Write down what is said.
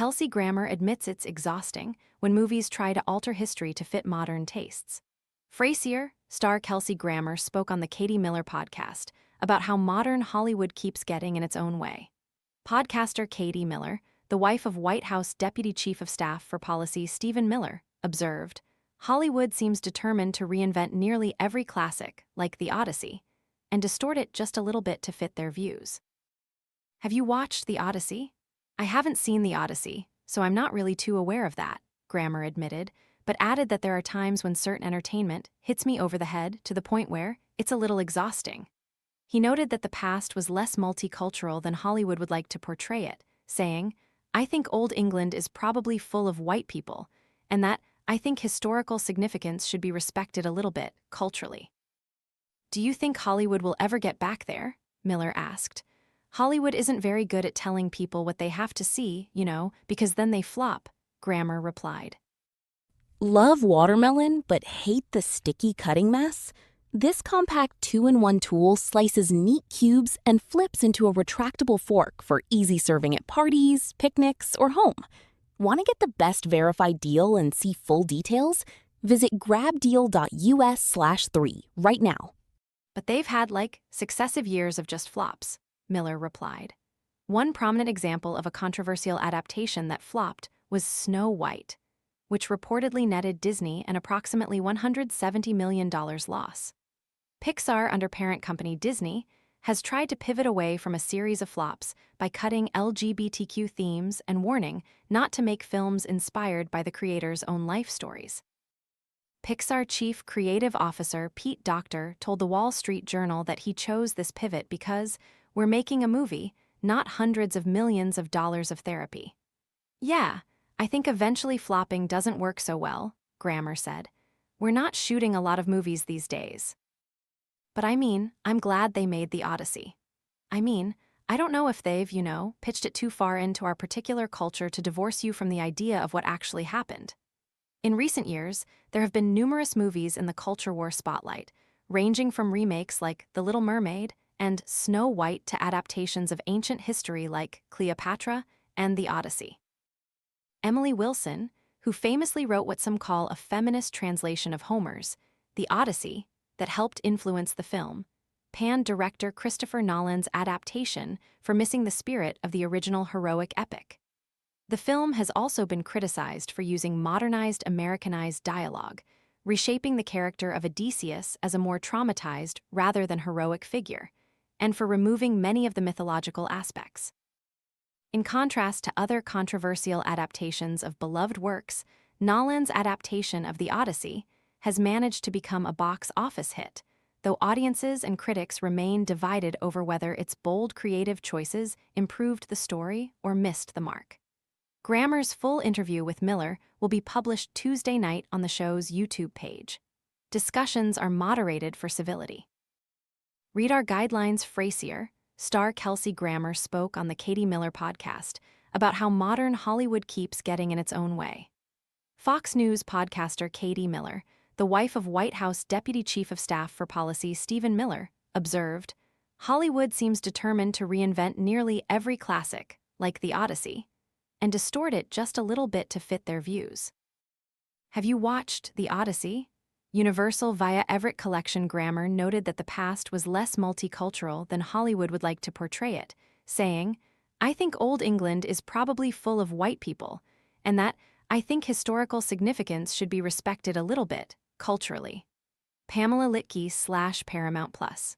Kelsey Grammer admits it's exhausting when movies try to alter history to fit modern tastes. Frasier star Kelsey Grammer spoke on the Katie Miller podcast about how modern Hollywood keeps getting in its own way. Podcaster Katie Miller, the wife of White House Deputy Chief of Staff for Policy Stephen Miller, observed, "Hollywood seems determined to reinvent nearly every classic, like the Odyssey, and distort it just a little bit to fit their views." Have you watched the Odyssey? I haven't seen the Odyssey, so I'm not really too aware of that, Grammer admitted, but added that there are times when certain entertainment hits me over the head to the point where it's a little exhausting. He noted that the past was less multicultural than Hollywood would like to portray it, saying, "I think Old England is probably full of white people, and that I think historical significance should be respected a little bit, culturally." Do you think Hollywood will ever get back there? Miller asked. Hollywood isn't very good at telling people what they have to see, because then they flop, Grammer replied. Love watermelon but hate the sticky cutting mess? This compact 2-in-1 tool slices neat cubes and flips into a retractable fork for easy serving at parties, picnics, or home. Want to get the best verified deal and see full details? Visit grabdeal.us/3 right now. But they've had, successive years of just flops, Miller replied. One prominent example of a controversial adaptation that flopped was Snow White, which reportedly netted Disney an approximately $170 million loss. Pixar, under parent company Disney, has tried to pivot away from a series of flops by cutting LGBTQ themes and warning not to make films inspired by the creators' own life stories. Pixar Chief Creative Officer Pete Docter told the Wall Street Journal that he chose this pivot because we're making a movie, not hundreds of millions of dollars of therapy. Yeah, I think eventually flopping doesn't work so well, Grammer said. We're not shooting a lot of movies these days. But I'm glad they made the Odyssey. I don't know if they've, pitched it too far into our particular culture to divorce you from the idea of what actually happened. In recent years, there have been numerous movies in the culture war spotlight, ranging from remakes like The Little Mermaid and Snow White to adaptations of ancient history like Cleopatra and The Odyssey. Emily Wilson, who famously wrote what some call a feminist translation of Homer's The Odyssey, that helped influence the film, panned director Christopher Nolan's adaptation for missing the spirit of the original heroic epic. The film has also been criticized for using modernized Americanized dialogue, reshaping the character of Odysseus as a more traumatized rather than heroic figure, and for removing many of the mythological aspects. In contrast to other controversial adaptations of beloved works, Nolan's adaptation of The Odyssey has managed to become a box office hit, though audiences and critics remain divided over whether its bold creative choices improved the story or missed the mark. Grammer's full interview with Miller will be published Tuesday night on the show's YouTube page. Discussions are moderated for civility. Read our guidelines. Frasier star Kelsey Grammer spoke on the Katie Miller podcast about how modern Hollywood keeps getting in its own way. Fox News podcaster Katie Miller, the wife of White House Deputy Chief of Staff for Policy Stephen Miller, observed, "Hollywood seems determined to reinvent nearly every classic, like the Odyssey, and distort it just a little bit to fit their views." Have you watched the Odyssey? Universal via Everett Collection Grammer noted that the past was less multicultural than Hollywood would like to portray it, saying, "I think Old England is probably full of white people, and that I think historical significance should be respected a little bit, culturally." Pamela Litke / Paramount Plus.